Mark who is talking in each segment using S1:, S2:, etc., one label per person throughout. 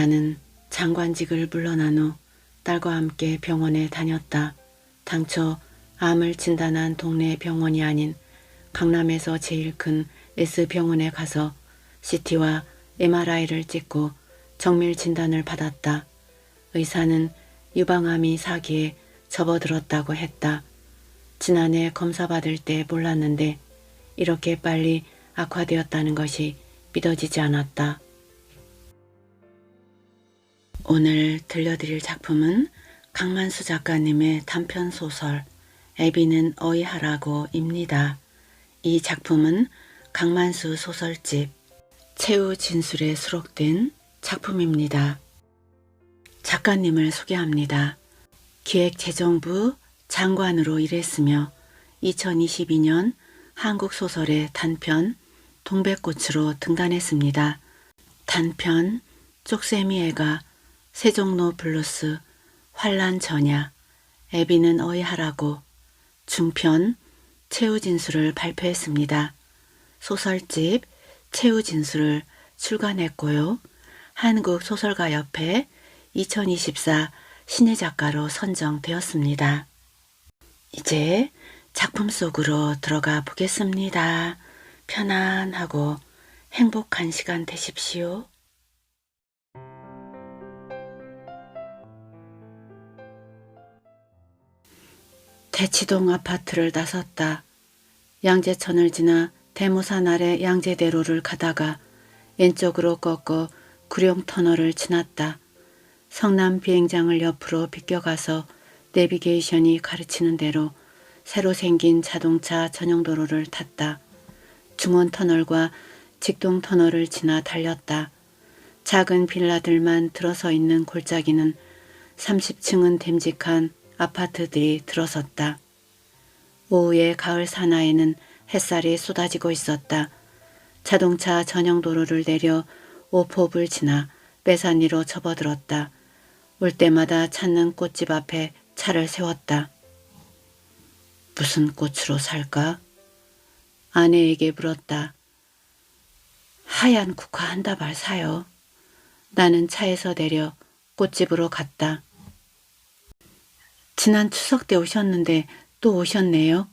S1: 나는 장관직을 물러난 후 딸과 함께 병원에 다녔다. 당초 암을 진단한 동네 병원이 아닌 강남에서 제일 큰 S병원에 가서 CT와 MRI를 찍고 정밀 진단을 받았다. 의사는 유방암이 사기에 접어들었다고 했다. 지난해 검사 받을 때 몰랐는데 이렇게 빨리 악화되었다는 것이 믿어지지 않았다. 오늘 들려드릴 작품은 강만수 작가님의 단편소설 애비는 어이하라고입니다. 이 작품은 강만수 소설집 최우진술에 수록된 작품입니다. 작가님을 소개합니다. 기획재정부 장관으로 일했으며 2022년 한국소설의 단편 동백꽃으로 등단했습니다. 단편 쪽세미애가 세종로 블루스, 환란전야, 애비는 어이하라고, 중편 최우진술을 발표했습니다. 소설집 최우진술을 출간했고요. 한국소설가협회 2024 신예 작가로 선정되었습니다. 이제 작품 속으로 들어가 보겠습니다. 편안하고 행복한 시간 되십시오. 대치동 아파트를 나섰다. 양재천을 지나 대모산 아래 양재대로를 가다가 왼쪽으로 꺾어 구룡터널을 지났다. 성남 비행장을 옆으로 비껴가서 내비게이션이 가르치는 대로 새로 생긴 자동차 전용도로를 탔다. 중원터널과 직동터널을 지나 달렸다. 작은 빌라들만 들어서 있는 골짜기는 30층은 됨직한 아파트들이 들어섰다. 오후의 가을 사나이는 햇살이 쏟아지고 있었다. 자동차 전용도로를 내려 오폭을 지나 매산리로 접어들었다. 올 때마다 찾는 꽃집 앞에 차를 세웠다. 무슨 꽃으로 살까? 아내에게 물었다. 하얀 국화 한 다발 사요. 나는 차에서 내려 꽃집으로 갔다. 지난 추석 때 오셨는데 또 오셨네요.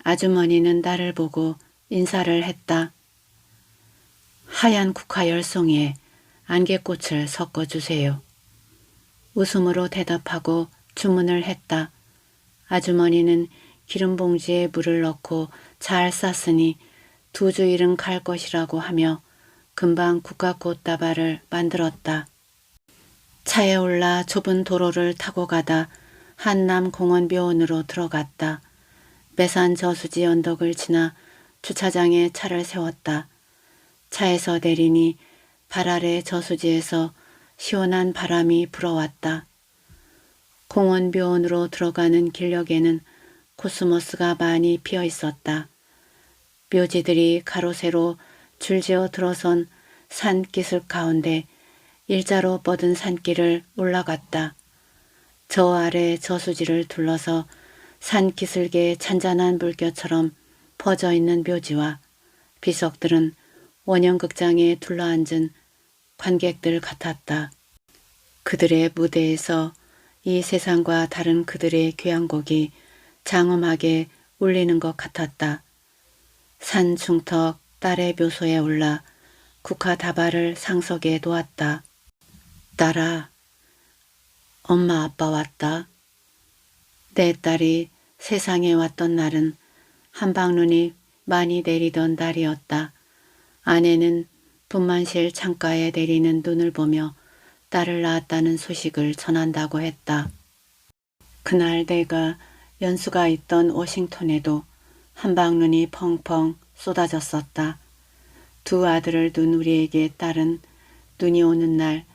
S1: 아주머니는 나를 보고 인사를 했다. 하얀 국화 10송이에 안개꽃을 섞어주세요. 웃음으로 대답하고 주문을 했다. 아주머니는 기름봉지에 물을 넣고 잘 쌌으니 2주일은 갈 것이라고 하며 금방 국화꽃 다발을 만들었다. 차에 올라 좁은 도로를 타고 가다 한남공원묘원으로 들어갔다. 매산 저수지 언덕을 지나 주차장에 차를 세웠다. 차에서 내리니 발 아래 저수지에서 시원한 바람이 불어왔다. 공원묘원으로 들어가는 길녘에는 코스모스가 많이 피어 있었다. 묘지들이 가로세로 줄지어 들어선 산기슭 가운데 일자로 뻗은 산길을 올라갔다. 저 아래 저수지를 둘러서 산기슭의 잔잔한 물결처럼 퍼져있는 묘지와 비석들은 원형극장에 둘러앉은 관객들 같았다. 그들의 무대에서 이 세상과 다른 그들의 교향곡이 장엄하게 울리는 것 같았다. 산 중턱 딸의 묘소에 올라 국화 다발을 상석에 놓았다. 딸아, 엄마 아빠 왔다. 내 딸이 세상에 왔던 날은 한방눈이 많이 내리던 날이었다. 아내는 분만실 창가에 내리는 눈을 보며 딸을 낳았다는 소식을 전한다고 했다. 그날 내가 연수가 있던 워싱턴에도 한방눈이 펑펑 쏟아졌었다. 두 아들을 둔 우리에게 딸은 눈이 오는 날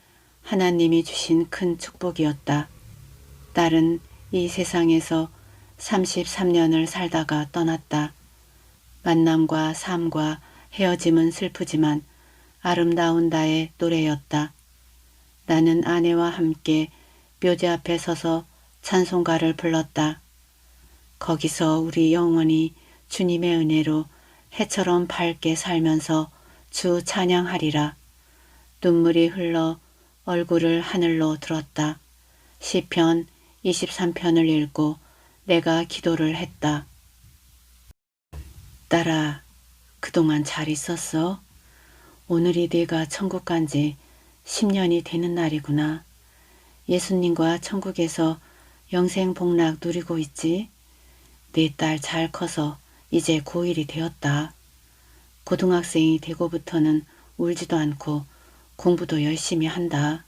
S1: 하나님이 주신 큰 축복이었다. 딸은 이 세상에서 33년을 살다가 떠났다. 만남과 삶과 헤어짐은 슬프지만 아름다운 나의 노래였다. 나는 아내와 함께 묘지 앞에 서서 찬송가를 불렀다. 거기서 우리 영원히 주님의 은혜로 해처럼 밝게 살면서 주 찬양하리라. 눈물이 흘러 얼굴을 하늘로 들었다. 시편 23편을 읽고 내가 기도를 했다. 딸아, 그동안 잘 있었어? 오늘이 네가 천국 간 지 10년이 되는 날이구나. 예수님과 천국에서 영생 복락 누리고 있지? 네 딸 잘 커서 이제 고1이 되었다. 고등학생이 되고부터는 울지도 않고 공부도 열심히 한다.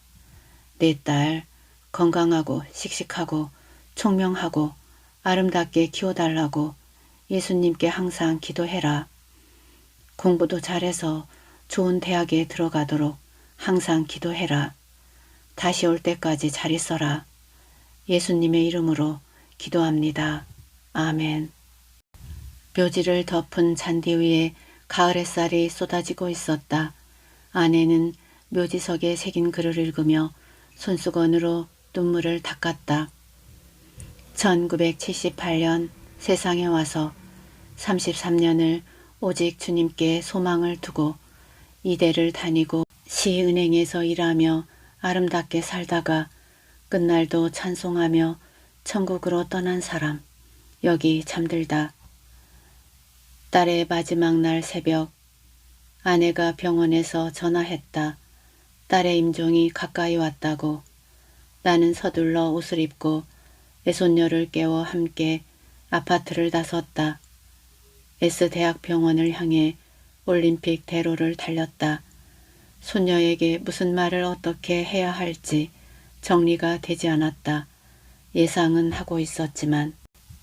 S1: 내 딸 건강하고 씩씩하고 총명하고 아름답게 키워달라고 예수님께 항상 기도해라. 공부도 잘해서 좋은 대학에 들어가도록 항상 기도해라. 다시 올 때까지 잘 있어라. 예수님의 이름으로 기도합니다. 아멘. 묘지를 덮은 잔디 위에 가을 햇살이 쏟아지고 있었다. 아내는 묘지석에 새긴 글을 읽으며 손수건으로 눈물을 닦았다. 1978년 세상에 와서 33년을 오직 주님께 소망을 두고 이대를 다니고 시은행에서 일하며 아름답게 살다가 끝날도 찬송하며 천국으로 떠난 사람. 여기 잠들다. 딸의 마지막 날 새벽 아내가 병원에서 전화했다. 딸의 임종이 가까이 왔다고. 나는 서둘러 옷을 입고 애손녀를 깨워 함께 아파트를 나섰다. S대학병원을 향해 올림픽 대로를 달렸다. 손녀에게 무슨 말을 어떻게 해야 할지 정리가 되지 않았다. 예상은 하고 있었지만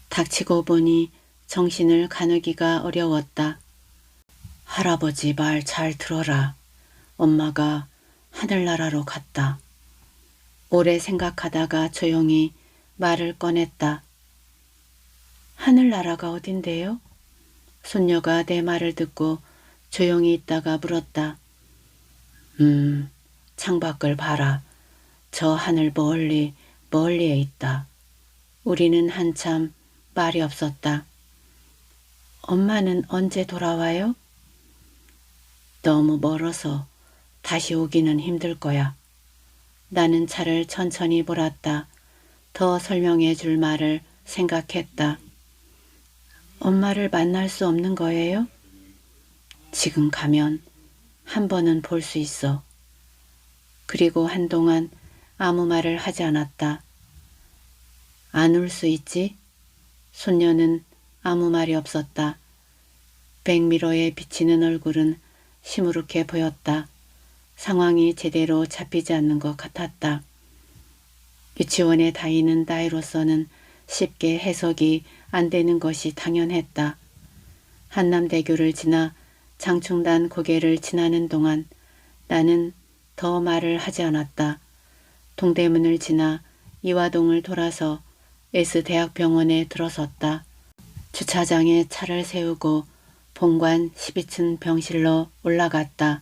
S1: 닥치고 보니 정신을 가누기가 어려웠다. 할아버지 말 잘 들어라. 엄마가 하늘나라로 갔다. 오래 생각하다가 조용히 말을 꺼냈다. 하늘나라가 어딘데요? 손녀가 내 말을 듣고 조용히 있다가 물었다. 창밖을 봐라. 저 하늘 멀리 멀리에 있다. 우리는 한참 말이 없었다. 엄마는 언제 돌아와요? 너무 멀어서 다시 오기는 힘들 거야. 나는 차를 천천히 몰았다. 더 설명해 줄 말을 생각했다. 엄마를 만날 수 없는 거예요? 지금 가면 한 번은 볼 수 있어. 그리고 한동안 아무 말을 하지 않았다. 안 울 수 있지? 손녀는 아무 말이 없었다. 백미러에 비치는 얼굴은 시무룩해 보였다. 상황이 제대로 잡히지 않는 것 같았다. 유치원에 다니는 나이로서는 쉽게 해석이 안 되는 것이 당연했다. 한남대교를 지나 장충단 고개를 지나는 동안 나는 더 말을 하지 않았다. 동대문을 지나 이화동을 돌아서 S대학병원에 들어섰다. 주차장에 차를 세우고 본관 12층 병실로 올라갔다.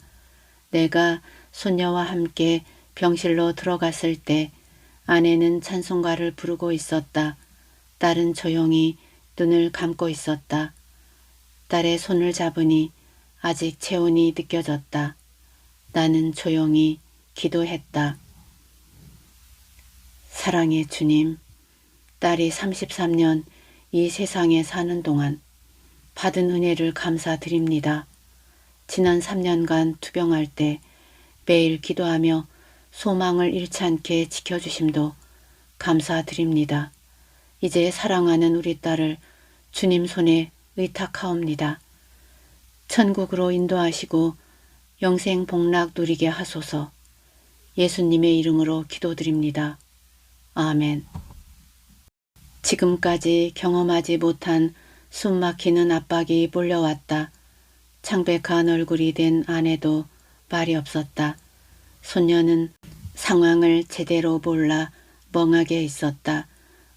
S1: 내가 손녀와 함께 병실로 들어갔을 때 아내는 찬송가를 부르고 있었다. 딸은 조용히 눈을 감고 있었다. 딸의 손을 잡으니 아직 체온이 느껴졌다. 나는 조용히 기도했다. 사랑의 주님, 딸이 33년 이 세상에 사는 동안 받은 은혜를 감사드립니다. 지난 3년간 투병할 때 매일 기도하며 소망을 잃지 않게 지켜주심도 감사드립니다. 이제 사랑하는 우리 딸을 주님 손에 의탁하옵니다. 천국으로 인도하시고 영생 복락 누리게 하소서. 예수님의 이름으로 기도드립니다. 아멘. 지금까지 경험하지 못한 숨막히는 압박이 몰려왔다. 창백한 얼굴이 된 아내도 말이 없었다. 손녀는 상황을 제대로 몰라 멍하게 있었다.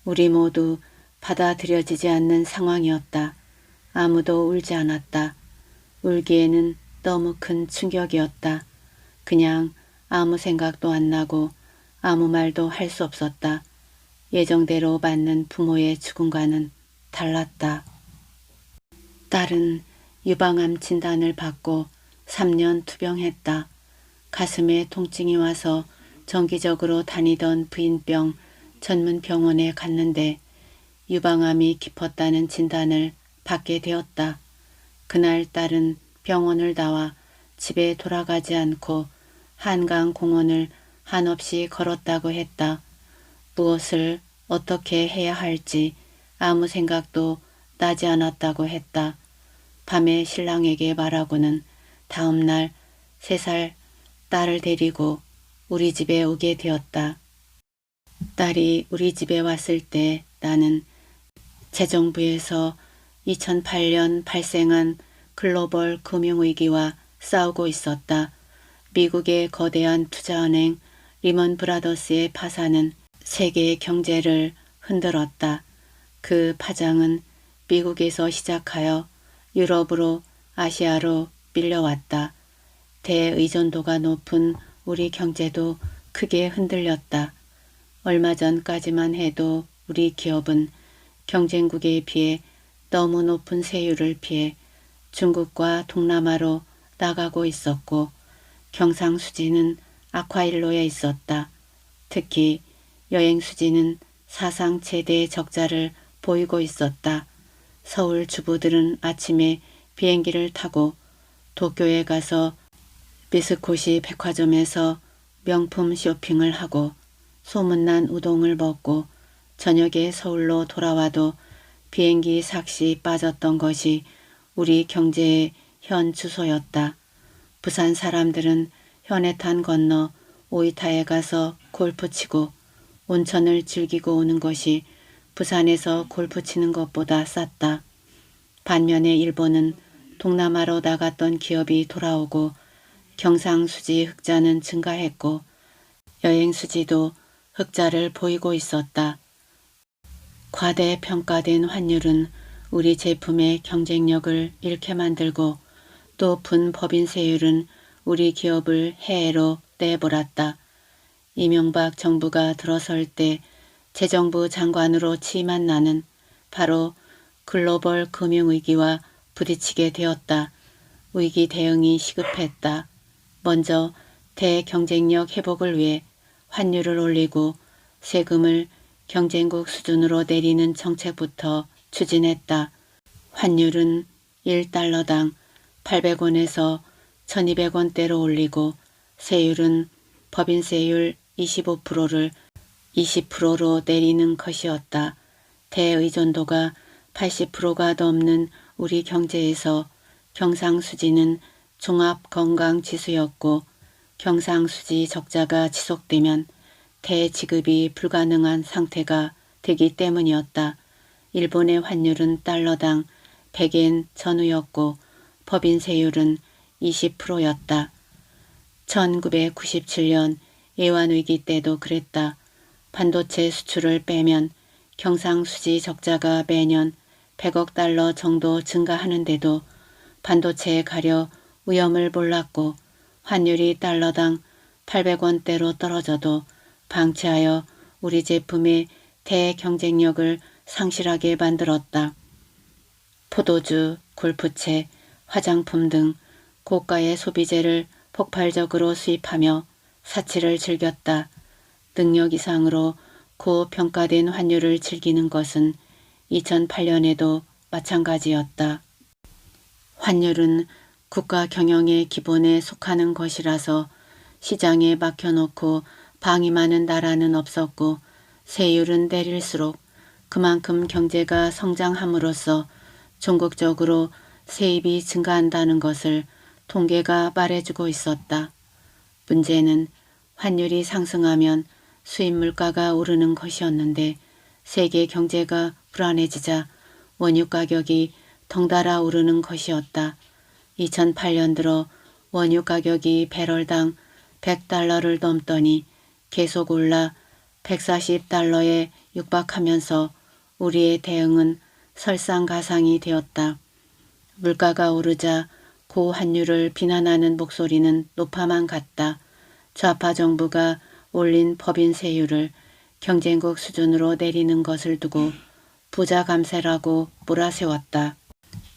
S1: 우리 모두 받아들여지지 않는 상황이었다. 아무도 울지 않았다. 울기에는 너무 큰 충격이었다. 그냥 아무 생각도 안 나고 아무 말도 할 수 없었다. 예정대로 맞는 부모의 죽음과는 달랐다. 딸은 유방암 진단을 받고 3년 투병했다. 가슴에 통증이 와서 정기적으로 다니던 부인병 전문 병원에 갔는데 유방암이 깊었다는 진단을 받게 되었다. 그날 딸은 병원을 나와 집에 돌아가지 않고 한강공원을 한없이 걸었다고 했다. 무엇을 어떻게 해야 할지 아무 생각도 나지 않았다고 했다. 밤에 신랑에게 말하고는 다음날 3살 딸을 데리고 우리 집에 오게 되었다. 딸이 우리 집에 왔을 때 나는 재정부에서 2008년 발생한 글로벌 금융위기와 싸우고 있었다. 미국의 거대한 투자은행 리먼 브라더스의 파산은 세계 경제를 흔들었다. 그 파장은 미국에서 시작하여 유럽으로 아시아로 밀려왔다. 대의존도가 높은 우리 경제도 크게 흔들렸다. 얼마 전까지만 해도 우리 기업은 경쟁국에 비해 너무 높은 세율을 피해 중국과 동남아로 나가고 있었고 경상수지는 악화일로에 있었다. 특히 여행수지는 사상 최대 적자를 보이고 있었다. 서울 주부들은 아침에 비행기를 타고 도쿄에 가서 미스코시 백화점에서 명품 쇼핑을 하고 소문난 우동을 먹고 저녁에 서울로 돌아와도 비행기 삭시 빠졌던 것이 우리 경제의 현 주소였다. 부산 사람들은 현해탄 건너 오이타에 가서 골프 치고 온천을 즐기고 오는 것이 부산에서 골프 치는 것보다 쌌다. 반면에 일본은 동남아로 나갔던 기업이 돌아오고 경상수지 흑자는 증가했고 여행수지도 흑자를 보이고 있었다. 과대평가된 환율은 우리 제품의 경쟁력을 잃게 만들고 높은 법인세율은 우리 기업을 해외로 내몰았다. 이명박 정부가 들어설 때 재정부 장관으로 취임한 나는 바로 글로벌 금융위기와 부딪히게 되었다. 위기 대응이 시급했다. 먼저 대경쟁력 회복을 위해 환율을 올리고 세금을 경쟁국 수준으로 내리는 정책부터 추진했다. 환율은 1달러당 800원에서 1200원대로 올리고 세율은 법인세율 25%를 20%로 내리는 것이었다. 대의존도가 80%가 넘는 우리 경제에서 경상수지는 종합건강지수였고 경상수지 적자가 지속되면 대지급이 불가능한 상태가 되기 때문이었다. 일본의 환율은 달러당 100엔 전후였고 법인세율은 20%였다. 1997년 애완위기 때도 그랬다. 반도체 수출을 빼면 경상수지 적자가 매년 100억 달러 정도 증가하는데도 반도체에 가려 위험을 몰랐고 환율이 달러당 800원대로 떨어져도 방치하여 우리 제품의 대경쟁력을 상실하게 만들었다. 포도주, 골프채, 화장품 등 고가의 소비재를 폭발적으로 수입하며 사치를 즐겼다. 능력 이상으로 고평가된 환율을 즐기는 것은 2008년에도 마찬가지였다. 환율은 국가 경영의 기본에 속하는 것이라서 시장에 맡겨놓고 방임하는 나라는 없었고 세율은 내릴수록 그만큼 경제가 성장함으로써 전국적으로 세입이 증가한다는 것을 통계가 말해주고 있었다. 문제는 환율이 상승하면 수입 물가가 오르는 것이었는데 세계 경제가 불안해지자 원유 가격이 덩달아 오르는 것이었다. 2008년 들어 원유 가격이 배럴당 100달러를 넘더니 계속 올라 140달러에 육박하면서 우리의 대응은 설상가상이 되었다. 물가가 오르자 고환율을 비난하는 목소리는 높아만 갔다. 좌파 정부가 올린 법인세율을 경쟁국 수준으로 내리는 것을 두고 부자 감세라고 몰아세웠다.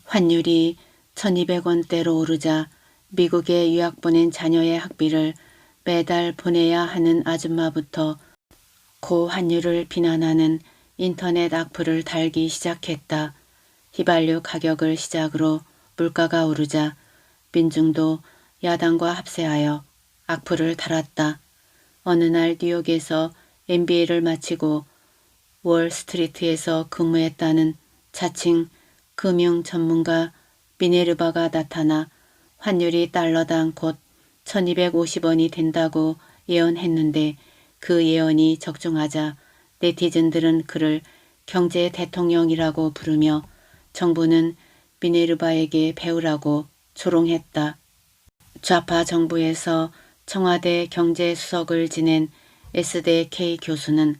S1: 환율이 1200원대로 오르자 미국에 유학 보낸 자녀의 학비를 매달 보내야 하는 아줌마부터 고환율을 비난하는 인터넷 악플을 달기 시작했다. 휘발유 가격을 시작으로 물가가 오르자 민중도 야당과 합세하여 악플을 달았다. 어느 날 뉴욕에서 MBA를 마치고 월스트리트에서 근무했다는 자칭 금융 전문가 미네르바가 나타나 환율이 달러당 곧 1250원이 된다고 예언했는데 그 예언이 적중하자 네티즌들은 그를 경제 대통령이라고 부르며 정부는 미네르바에게 배우라고 조롱했다. 좌파 정부에서 청와대 경제수석을 지낸 S대 K 교수는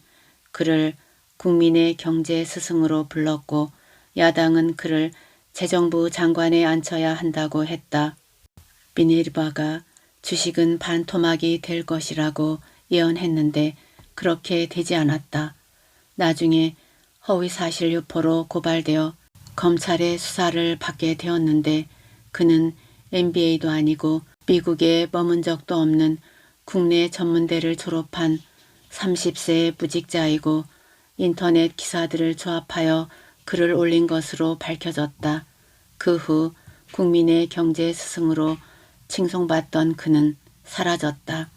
S1: 그를 국민의 경제 스승으로 불렀고 야당은 그를 재정부 장관에 앉혀야 한다고 했다. 미네르바가 주식은 반토막이 될 것이라고 예언했는데 그렇게 되지 않았다. 나중에 허위사실 유포로 고발되어 검찰의 수사를 받게 되었는데 그는 MBA도 아니고 미국에 머문 적도 없는 국내 전문대를 졸업한 30세의 무직자이고 인터넷 기사들을 조합하여 글을 올린 것으로 밝혀졌다. 그 후 국민의 경제 스승으로 칭송받던 그는 사라졌다.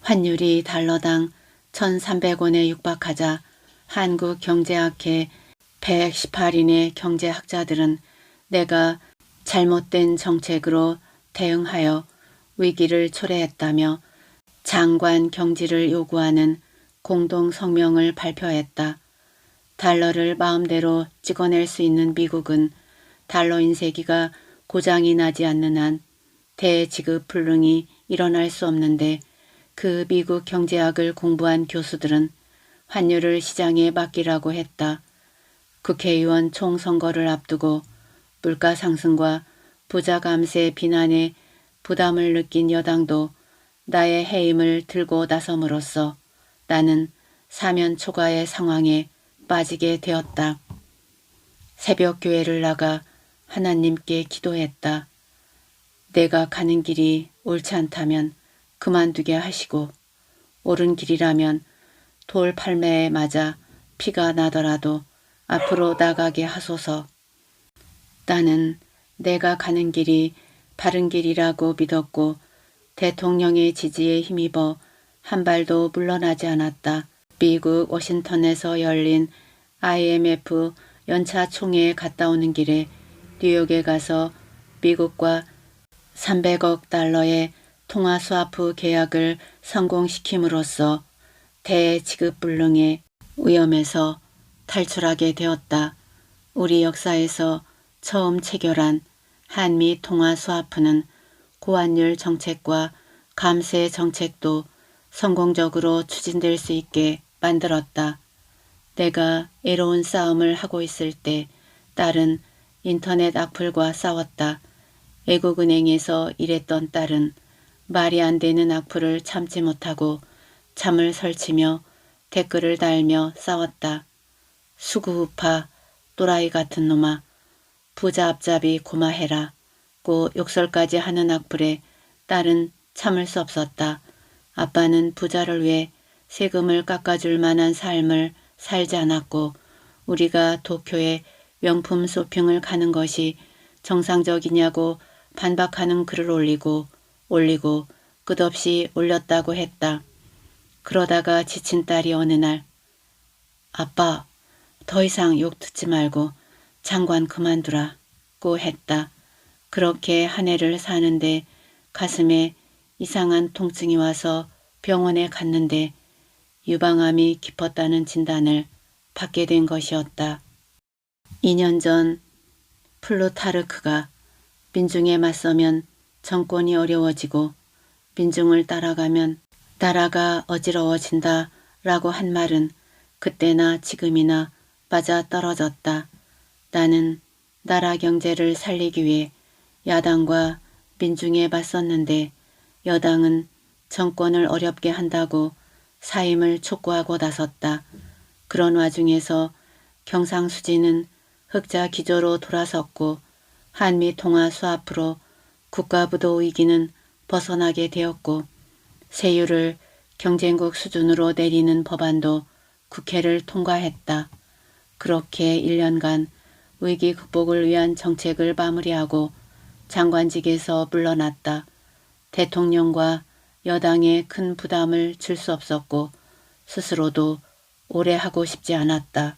S1: 환율이 달러당 1,300원에 육박하자 한국경제학회 118인의 경제학자들은 내가 잘못된 정책으로 대응하여 위기를 초래했다며 장관 경질을 요구하는 공동성명을 발표했다. 달러를 마음대로 찍어낼 수 있는 미국은 달러 인쇄기가 고장이 나지 않는 한 대지급 불능이 일어날 수 없는데 그 미국 경제학을 공부한 교수들은 환율을 시장에 맡기라고 했다. 국회의원 총선거를 앞두고 물가 상승과 부자 감세 비난에 부담을 느낀 여당도 나의 해임을 들고 나섬으로써 나는 사면 초과의 상황에 빠지게 되었다. 새벽 교회를 나가 하나님께 기도했다. 내가 가는 길이 옳지 않다면 그만두게 하시고 옳은 길이라면 돌 팔매에 맞아 피가 나더라도 앞으로 나가게 하소서. 나는 내가 가는 길이 바른 길이라고 믿었고 대통령의 지지에 힘입어 한 발도 물러나지 않았다. 미국 워싱턴에서 열린 IMF 연차 총회에 갔다 오는 길에 뉴욕에 가서 미국과 300억 달러의 통화 스와프 계약을 성공시킴으로써 대지급불능의 위험에서 탈출하게 되었다. 우리 역사에서 처음 체결한 한미 통화 스와프는 고환율 정책과 감세 정책도 성공적으로 추진될 수 있게 만들었다. 내가 애로운 싸움을 하고 있을 때 딸은 인터넷 악플과 싸웠다. 애국은행에서 일했던 딸은 말이 안 되는 악플을 참지 못하고 잠을 설치며 댓글을 달며 싸웠다. 수구우파 또라이 같은 놈아 부자 앞잡이 고마해라 고 욕설까지 하는 악플에 딸은 참을 수 없었다. 아빠는 부자를 위해 세금을 깎아줄 만한 삶을 살지 않았고 우리가 도쿄에 명품 쇼핑을 가는 것이 정상적이냐고 반박하는 글을 올리고 끝없이 올렸다고 했다. 그러다가 지친 딸이 어느 날 아빠 더 이상 욕 듣지 말고 장관 그만두라고 했다. 그렇게 한 해를 사는데 가슴에 이상한 통증이 와서 병원에 갔는데 유방암이 깊었다는 진단을 받게 된 것이었다. 2년 전 플루타르크가 민중에 맞서면 정권이 어려워지고 민중을 따라가면 나라가 어지러워진다 라고 한 말은 그때나 지금이나 맞아 떨어졌다. 나는 나라 경제를 살리기 위해 야당과 민중에 맞섰는데 여당은 정권을 어렵게 한다고 사임을 촉구하고 나섰다. 그런 와중에서 경상수지는 흑자 기조로 돌아섰고 한미 통화 수합으로 국가부도 위기는 벗어나게 되었고 세율을 경쟁국 수준으로 내리는 법안도 국회를 통과했다. 그렇게 1년간 위기 극복을 위한 정책을 마무리하고 장관직에서 물러났다. 대통령과 여당에 큰 부담을 줄 수 없었고 스스로도 오래 하고 싶지 않았다.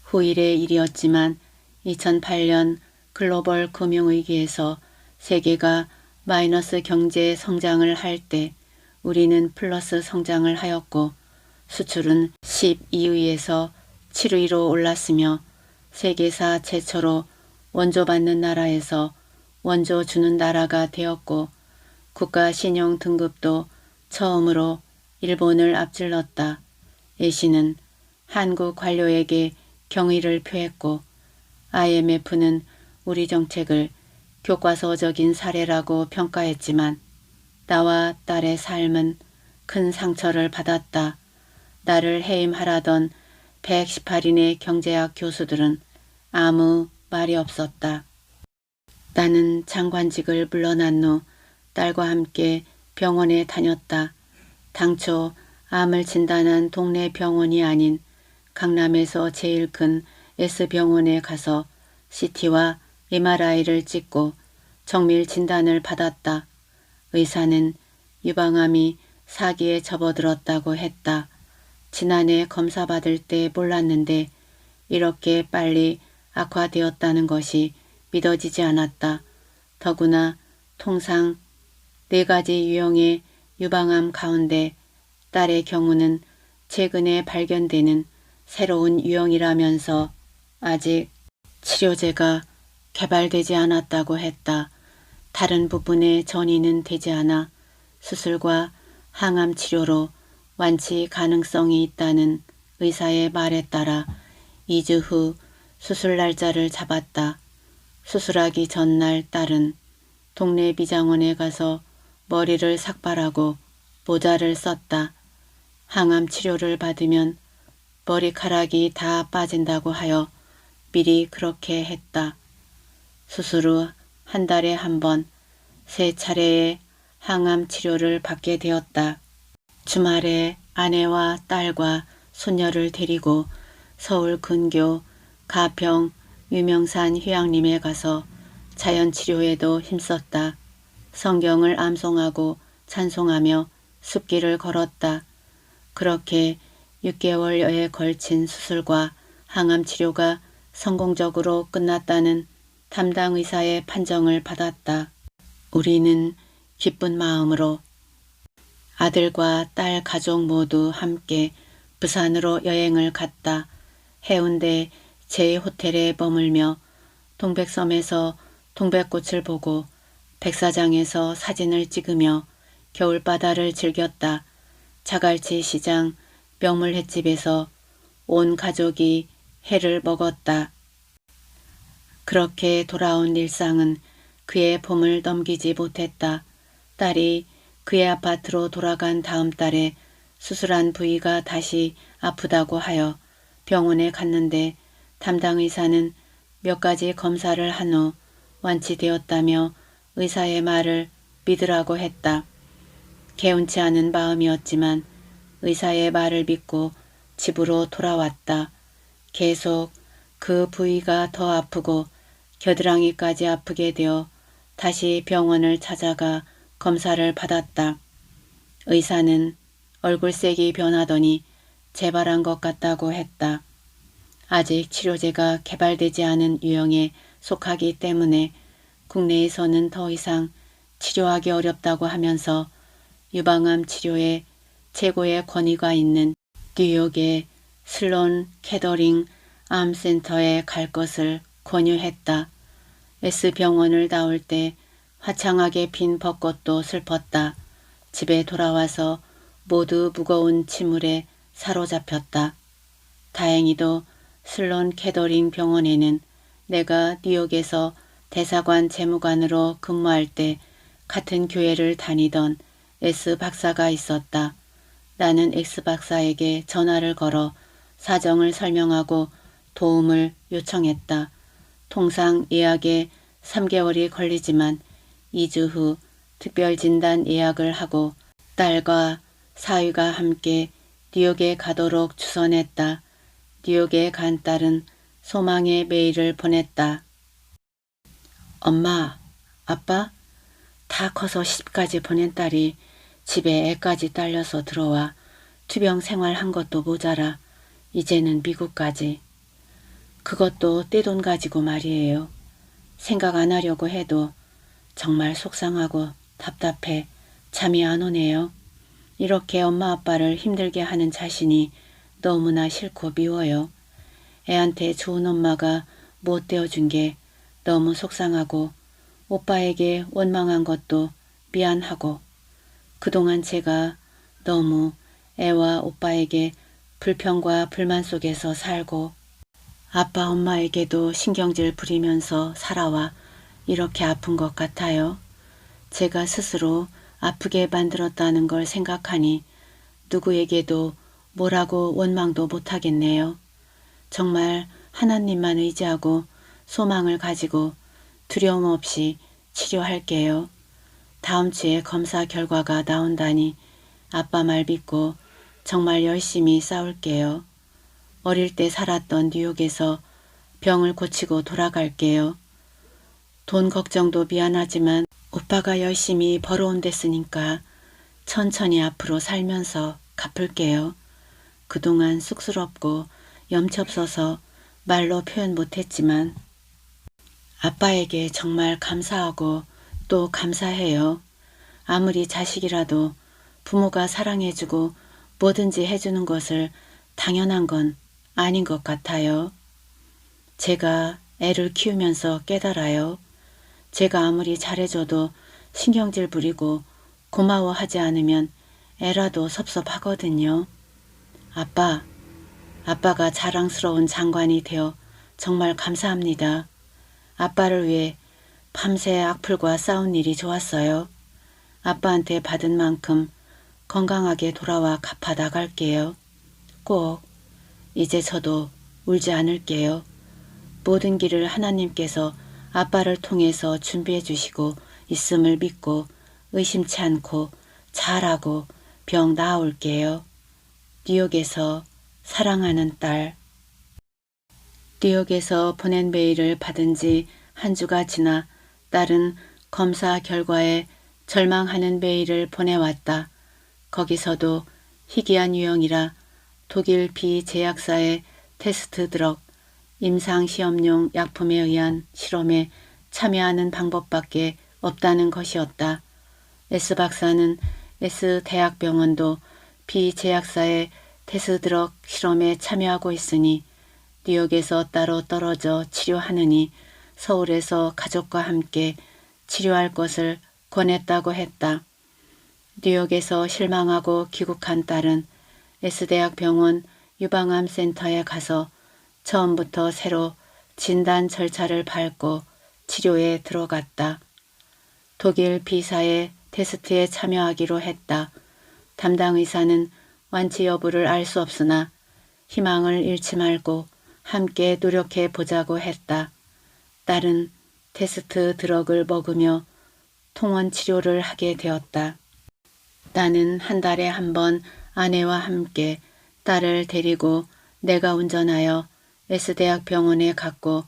S1: 후일의 일이었지만 2008년 글로벌 금융위기에서 세계가 마이너스 경제 성장을 할 때 우리는 플러스 성장을 하였고 수출은 12위에서 7위로 올랐으며 세계사 최초로 원조 받는 나라에서 원조 주는 나라가 되었고 국가 신용 등급도 처음으로 일본을 앞질렀다. 예시는 한국 관료에게 경의를 표했고 IMF는 우리 정책을 교과서적인 사례라고 평가했지만 나와 딸의 삶은 큰 상처를 받았다. 나를 해임하라던 118인의 경제학 교수들은 아무 말이 없었다. 나는 장관직을 물러난 후 딸과 함께 병원에 다녔다. 당초 암을 진단한 동네 병원이 아닌 강남에서 제일 큰 S병원에 가서 CT와 MRI를 찍고 정밀 진단을 받았다. 의사는 유방암이 사기에 접어들었다고 했다. 지난해 검사 받을 때 몰랐는데 이렇게 빨리 악화되었다는 것이 믿어지지 않았다. 더구나 통상 4가지 유형의 유방암 가운데 딸의 경우는 최근에 발견되는 새로운 유형이라면서 아직 치료제가 개발되지 않았다고 했다. 다른 부분의 전이는 되지 않아 수술과 항암 치료로 완치 가능성이 있다는 의사의 말에 따라 2주 후 수술 날짜를 잡았다. 수술하기 전날 딸은 동네 미장원에 가서 머리를 삭발하고 모자를 썼다. 항암 치료를 받으면 머리카락이 다 빠진다고 하여 미리 그렇게 했다. 수술 후 한 달에 한 번 3차례의 항암 치료를 받게 되었다. 주말에 아내와 딸과 손녀를 데리고 서울 근교 가평 유명산 휴양림에 가서 자연치료에도 힘썼다. 성경을 암송하고 찬송하며 숲길을 걸었다. 그렇게 6개월여에 걸친 수술과 항암 치료가 성공적으로 끝났다는 담당 의사의 판정을 받았다. 우리는 기쁜 마음으로 아들과 딸 가족 모두 함께 부산으로 여행을 갔다. 해운대 제2호텔에 머물며 동백섬에서 동백꽃을 보고 백사장에서 사진을 찍으며 겨울바다를 즐겼다. 자갈치 시장 명물 횟집에서 온 가족이 회를 먹었다. 그렇게 돌아온 일상은 그의 봄을 넘기지 못했다. 딸이 그의 아파트로 돌아간 다음 달에 수술한 부위가 다시 아프다고 하여 병원에 갔는데 담당 의사는 몇 가지 검사를 한 후 완치되었다며 의사의 말을 믿으라고 했다. 개운치 않은 마음이었지만 의사의 말을 믿고 집으로 돌아왔다. 계속 그 부위가 더 아프고 겨드랑이까지 아프게 되어 다시 병원을 찾아가 검사를 받았다. 의사는 얼굴색이 변하더니 재발한 것 같다고 했다. 아직 치료제가 개발되지 않은 유형에 속하기 때문에 국내에서는 더 이상 치료하기 어렵다고 하면서 유방암 치료에 최고의 권위가 있는 뉴욕의 슬론 캐더링 암센터에 갈 것을 권유했다. S병원을 나올 때 화창하게 핀 벚꽃도 슬펐다. 집에 돌아와서 모두 무거운 침울에 사로잡혔다. 다행히도 슬론 캐더링 병원에는 내가 뉴욕에서 대사관 재무관으로 근무할 때 같은 교회를 다니던 S 박사가 있었다. 나는 X 박사에게 전화를 걸어 사정을 설명하고 도움을 요청했다. 통상 예약에 3개월이 걸리지만 2주 후 특별진단 예약을 하고 딸과 사위가 함께 뉴욕에 가도록 주선했다. 뉴욕에 간 딸은 소망의 메일을 보냈다. 엄마, 아빠? 다 커서 시집까지 보낸 딸이 집에 애까지 딸려서 들어와 투병 생활한 것도 모자라 이제는 미국까지. 그것도 떼돈 가지고 말이에요. 생각 안 하려고 해도 정말 속상하고 답답해 잠이 안 오네요. 이렇게 엄마 아빠를 힘들게 하는 자신이 너무나 싫고 미워요. 애한테 좋은 엄마가 못 되어준 게 너무 속상하고 오빠에게 원망한 것도 미안하고 그동안 제가 너무 애와 오빠에게 불평과 불만 속에서 살고 아빠 엄마에게도 신경질 부리면서 살아와 이렇게 아픈 것 같아요. 제가 스스로 아프게 만들었다는 걸 생각하니 누구에게도 뭐라고 원망도 못하겠네요. 정말 하나님만 의지하고 소망을 가지고 두려움 없이 치료할게요. 다음 주에 검사 결과가 나온다니 아빠 말 믿고 정말 열심히 싸울게요. 어릴 때 살았던 뉴욕에서 병을 고치고 돌아갈게요. 돈 걱정도 미안하지만 오빠가 열심히 벌어온 데쓰니까 천천히 앞으로 살면서 갚을게요. 그동안 쑥스럽고 염치 없어서 말로 표현 못했지만 아빠에게 정말 감사하고 또 감사해요. 아무리 자식이라도 부모가 사랑해주고 뭐든지 해주는 것을 당연한 건 아닌 것 같아요. 제가 애를 키우면서 깨달아요. 제가 아무리 잘해줘도 신경질 부리고 고마워하지 않으면 애라도 섭섭하거든요. 아빠가 자랑스러운 장관이 되어 정말 감사합니다. 아빠를 위해 밤새 악플과 싸운 일이 좋았어요. 아빠한테 받은 만큼 건강하게 돌아와 갚아 나갈게요. 꼭 이제 저도 울지 않을게요. 모든 길을 하나님께서 아빠를 통해서 준비해 주시고 있음을 믿고 의심치 않고 잘하고 병 나아올게요. 뉴욕에서 사랑하는 딸. 뉴욕에서 보낸 메일을 받은 지 한 주가 지나 딸은 검사 결과에 절망하는 메일을 보내왔다. 거기서도 희귀한 유형이라 독일 비제약사의 테스트 드럭 임상시험용 약품에 의한 실험에 참여하는 방법밖에 없다는 것이었다. S 박사는 S 대학병원도 비제약사의 테스트 드럭 실험에 참여하고 있으니 뉴욕에서 따로 떨어져 치료하느니 서울에서 가족과 함께 치료할 것을 권했다고 했다. 뉴욕에서 실망하고 귀국한 딸은 S대학병원 유방암센터에 가서 처음부터 새로 진단 절차를 밟고 치료에 들어갔다. 독일 B사의 테스트에 참여하기로 했다. 담당 의사는 완치 여부를 알 수 없으나 희망을 잃지 말고 함께 노력해 보자고 했다. 딸은 테스트 드럭을 먹으며 통원 치료를 하게 되었다. 나는 한 달에 한 번 아내와 함께 딸을 데리고 내가 운전하여 S대학병원에 갔고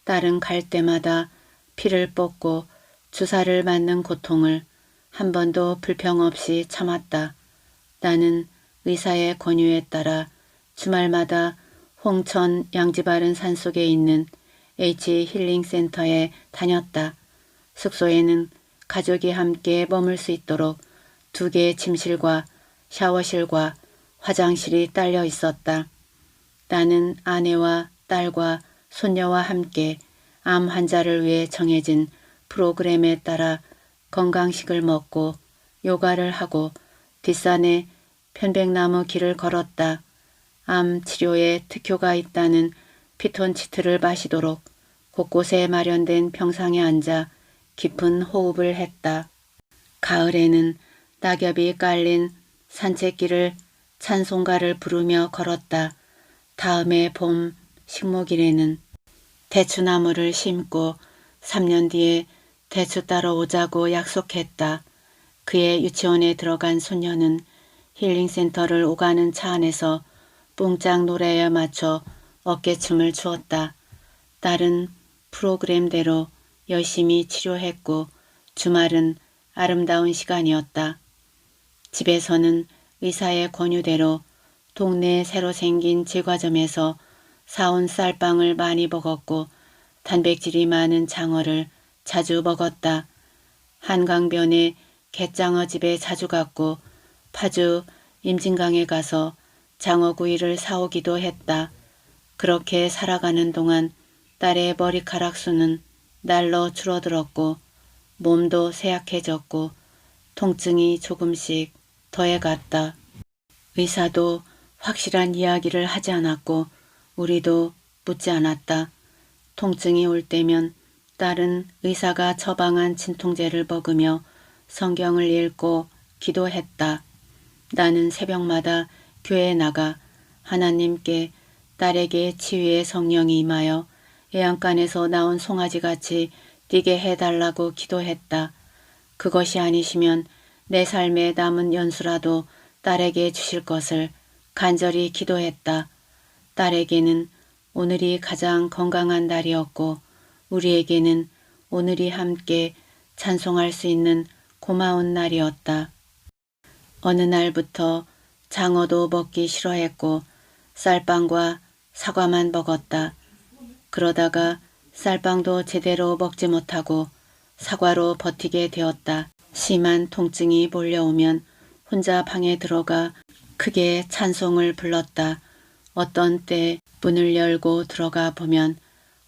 S1: 딸은 갈 때마다 피를 뽑고 주사를 맞는 고통을 한 번도 불평 없이 참았다. 나는 의사의 권유에 따라 주말마다 홍천 양지바른 산속에 있는 H 힐링센터에 다녔다. 숙소에는 가족이 함께 머물 수 있도록 2개의 침실과 샤워실과 화장실이 딸려 있었다. 나는 아내와 딸과 손녀와 함께 암 환자를 위해 정해진 프로그램에 따라 건강식을 먹고 요가를 하고 뒷산에 편백나무 길을 걸었다. 암 치료에 특효가 있다는 피톤치드를 마시도록 곳곳에 마련된 병상에 앉아 깊은 호흡을 했다. 가을에는 낙엽이 깔린 산책길을 찬송가를 부르며 걸었다. 다음해 봄 식목일에는 대추나무를 심고 3년 뒤에 대추 따러 오자고 약속했다. 그의 유치원에 들어간 소녀는 힐링센터를 오가는 차 안에서 뽕짝 노래에 맞춰 어깨춤을 추었다. 딸은 프로그램대로 열심히 치료했고 주말은 아름다운 시간이었다. 집에서는 의사의 권유대로 동네에 새로 생긴 제과점에서 사온 쌀빵을 많이 먹었고 단백질이 많은 장어를 자주 먹었다. 한강변에 갯장어 집에 자주 갔고 파주 임진강에 가서 장어구이를 사오기도 했다. 그렇게 살아가는 동안 딸의 머리카락 수는 날로 줄어들었고 몸도 쇠약해졌고 통증이 조금씩 더해갔다. 의사도 확실한 이야기를 하지 않았고 우리도 묻지 않았다. 통증이 올 때면 딸은 의사가 처방한 진통제를 먹으며 성경을 읽고 기도했다. 나는 새벽마다 교회에 나가 하나님께 딸에게 치유의 성령이 임하여 애양간에서 나온 송아지같이 뛰게 해달라고 기도했다. 그것이 아니시면 내 삶의 남은 연수라도 딸에게 주실 것을 간절히 기도했다. 딸에게는 오늘이 가장 건강한 날이었고 우리에게는 오늘이 함께 찬송할 수 있는 고마운 날이었다. 어느 날부터 장어도 먹기 싫어했고 쌀빵과 사과만 먹었다. 그러다가 쌀빵도 제대로 먹지 못하고 사과로 버티게 되었다. 심한 통증이 몰려오면 혼자 방에 들어가 크게 찬송을 불렀다. 어떤 때 문을 열고 들어가 보면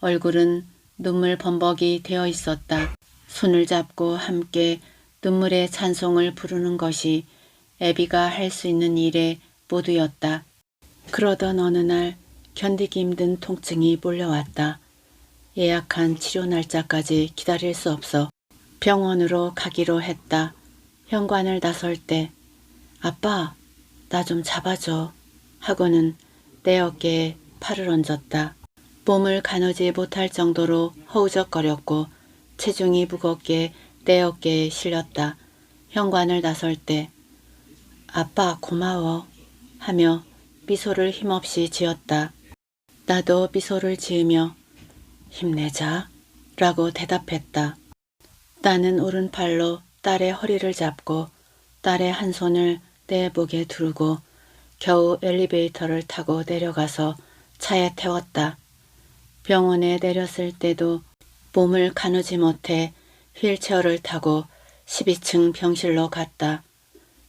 S1: 얼굴은 눈물 범벅이 되어 있었다. 손을 잡고 함께 눈물의 찬송을 부르는 것이 애비가 할 수 있는 일의 모두였다. 그러던 어느 날 견디기 힘든 통증이 몰려왔다. 예약한 치료 날짜까지 기다릴 수 없어 병원으로 가기로 했다. 현관을 나설 때 아빠, 나 좀 잡아줘 하고는 내 어깨에 팔을 얹었다. 몸을 가누지 못할 정도로 허우적거렸고 체중이 무겁게 내 어깨에 실렸다. 현관을 나설 때 아빠 고마워 하며 미소를 힘없이 지었다. 나도 미소를 지으며 힘내자 라고 대답했다. 나는 오른팔로 딸의 허리를 잡고 딸의 한 손을 내 목에 두르고 겨우 엘리베이터를 타고 내려가서 차에 태웠다. 병원에 내렸을 때도 몸을 가누지 못해 휠체어를 타고 12층 병실로 갔다.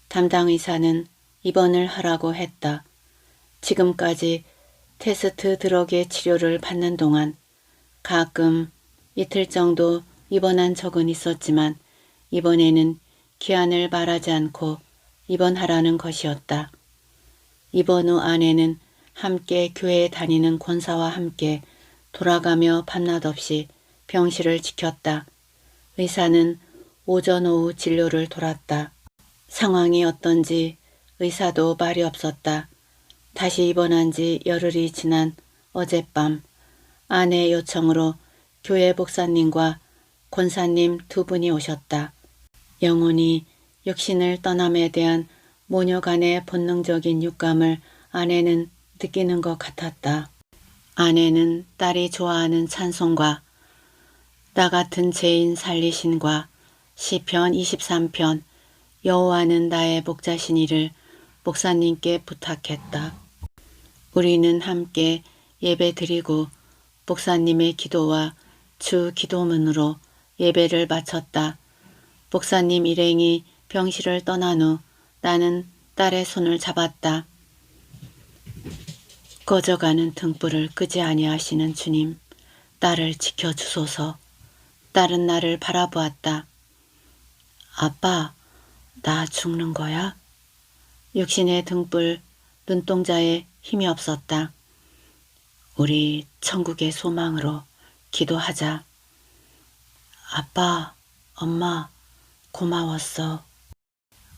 S1: 담당 의사는 입원을 하라고 했다. 지금까지 테스트 드럭의 치료를 받는 동안 가끔 이틀 정도 입원한 적은 있었지만 이번에는 기한을 말하지 않고 입원하라는 것이었다. 입원 후 아내는 함께 교회에 다니는 권사와 함께 돌아가며 밤낮 없이 병실을 지켰다. 의사는 오전 오후 진료를 돌았다. 상황이 어떤지 의사도 말이 없었다. 다시 입원한 지 열흘이 지난 어젯밤 아내의 요청으로 교회 목사님과 권사님 두 분이 오셨다. 영혼이 육신을 떠남에 대한 모녀 간의 본능적인 육감을 아내는 느끼는 것 같았다. 아내는 딸이 좋아하는 찬송과 나 같은 죄인 살리신과 시편 23편 여호와는 나의 목자시니를 목사님께 부탁했다. 우리는 함께 예배 드리고 목사님의 기도와 주 기도문으로 예배를 마쳤다. 목사님 일행이 병실을 떠난 후 나는 딸의 손을 잡았다. 꺼져가는 등불을 끄지 아니하시는 주님, 딸을 지켜주소서. 딸은 나를 바라보았다. 아빠, 나 죽는 거야? 육신의 등불, 눈동자에 힘이 없었다. 우리 천국의 소망으로 기도하자. 아빠, 엄마, 고마웠어.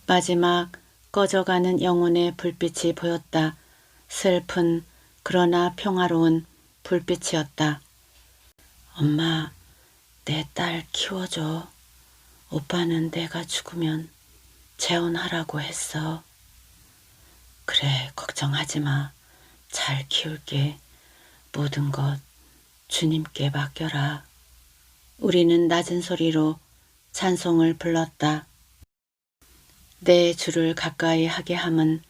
S1: 마지막 꺼져가는 영혼의 불빛이 보였다. 슬픈 그러나 평화로운 불빛이었다. 엄마, 내 딸 키워줘. 오빠는 내가 죽으면 재혼하라고 했어. 그래, 걱정하지 마. 잘 키울게. 모든 것 주님께 맡겨라. 우리는 낮은 소리로 찬송을 불렀다. 내 주를 가까이 하게 함은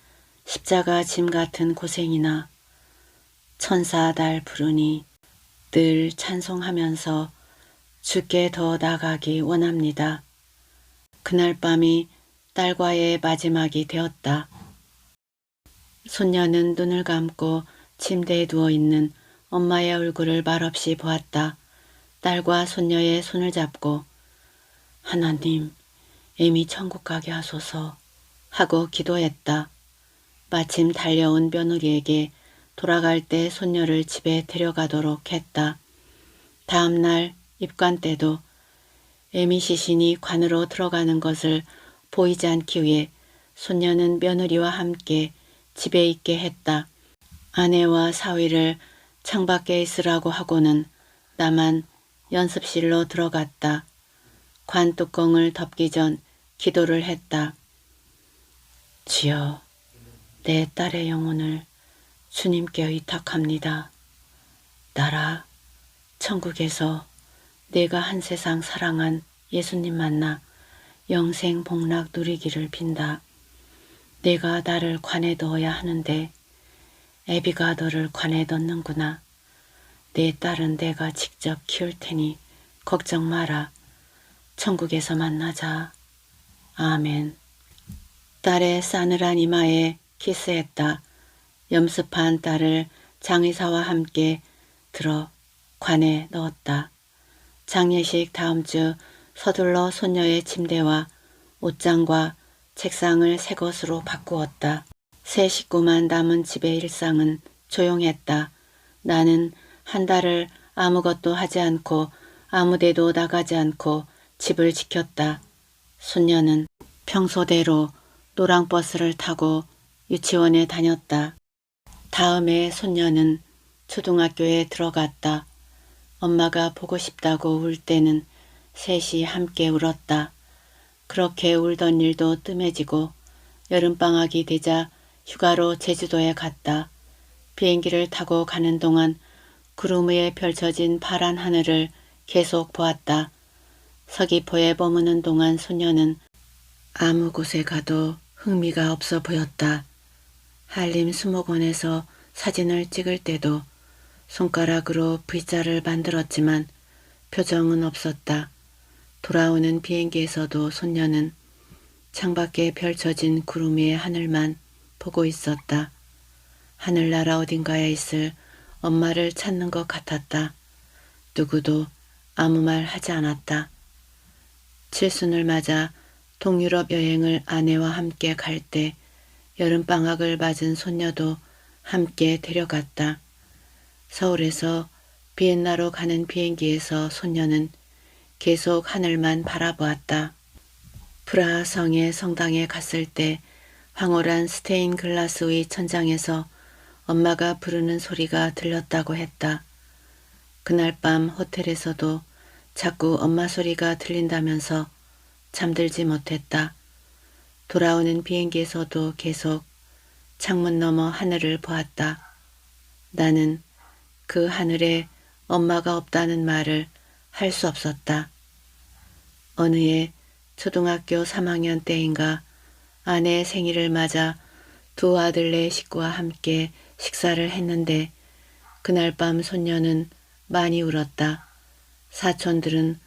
S1: 십자가 짐 같은 고생이나 천사 날 부르니 늘 찬송하면서 주께 더 나가기 원합니다. 그날 밤이 딸과의 마지막이 되었다. 손녀는 눈을 감고 침대에 누워있는 엄마의 얼굴을 말없이 보았다. 딸과 손녀의 손을 잡고 하나님, 애미 천국 가게 하소서 하고 기도했다. 마침 달려온 며느리에게 돌아갈 때 손녀를 집에 데려가도록 했다. 다음 날 입관 때도 애미 시신이 관으로 들어가는 것을 보이지 않기 위해 손녀는 며느리와 함께 집에 있게 했다. 아내와 사위를 창밖에 있으라고 하고는 나만 연습실로 들어갔다. 관 뚜껑을 덮기 전 기도를 했다. 주여, 내 딸의 영혼을 주님께 의탁합니다. 나라 천국에서 내가 한 세상 사랑한 예수님 만나 영생 복락 누리기를 빈다. 내가 나를 관에 넣어야 하는데 애비가 너를 관에 넣는구나. 내 딸은 내가 직접 키울 테니 걱정 마라. 천국에서 만나자. 아멘. 딸의 싸늘한 이마에 키스했다. 염습한 딸을 장의사와 함께 들어 관에 넣었다. 장례식 다음 주 서둘러 손녀의 침대와 옷장과 책상을 새 것으로 바꾸었다. 새 식구만 남은 집의 일상은 조용했다. 나는 한 달을 아무것도 하지 않고 아무데도 나가지 않고 집을 지켰다. 손녀는 평소대로 노랑버스를 타고 유치원에 다녔다. 다음에 손녀는 초등학교에 들어갔다. 엄마가 보고 싶다고 울 때는 셋이 함께 울었다. 그렇게 울던 일도 뜸해지고 여름방학이 되자 휴가로 제주도에 갔다. 비행기를 타고 가는 동안 구름 위에 펼쳐진 파란 하늘을 계속 보았다. 서귀포에 머무는 동안 소녀는 아무 곳에 가도 흥미가 없어 보였다. 한림 수목원에서 사진을 찍을 때도 손가락으로 V자를 만들었지만 표정은 없었다. 돌아오는 비행기에서도 손녀는 창밖에 펼쳐진 구름 위의 하늘만 보고 있었다. 하늘나라 어딘가에 있을 엄마를 찾는 것 같았다. 누구도 아무 말 하지 않았다. 칠순을 맞아 동유럽 여행을 아내와 함께 갈 때 여름방학을 맞은 손녀도 함께 데려갔다. 서울에서 비엔나로 가는 비행기에서 손녀는 계속 하늘만 바라보았다. 프라하 성의 성당에 갔을 때 황홀한 스테인 글라스 의 천장에서 엄마가 부르는 소리가 들렸다고 했다. 그날 밤 호텔에서도 자꾸 엄마 소리가 들린다면서 잠들지 못했다. 돌아오는 비행기에서도 계속 창문 너머 하늘을 보았다. 나는 그 하늘에 엄마가 없다는 말을 할 수 없었다. 어느 해 초등학교 3학년 때인가 아내의 생일을 맞아 두 아들네 식구와 함께 식사를 했는데 그날 밤 손녀는 많이 울었다. 사촌들은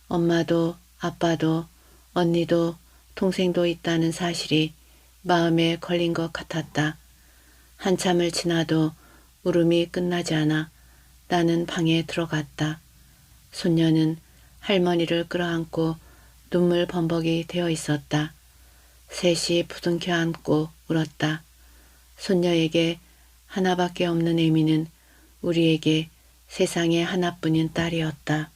S1: 엄마도 아빠도 언니도 동생도 있다는 사실이 마음에 걸린 것 같았다. 한참을 지나도 울음이 끝나지 않아 나는 방에 들어갔다. 손녀는 할머니를 끌어안고 눈물 범벅이 되어 있었다. 셋이 부둥켜 안고 울었다. 손녀에게 하나밖에 없는 애미는 우리에게 세상에 하나뿐인 딸이었다.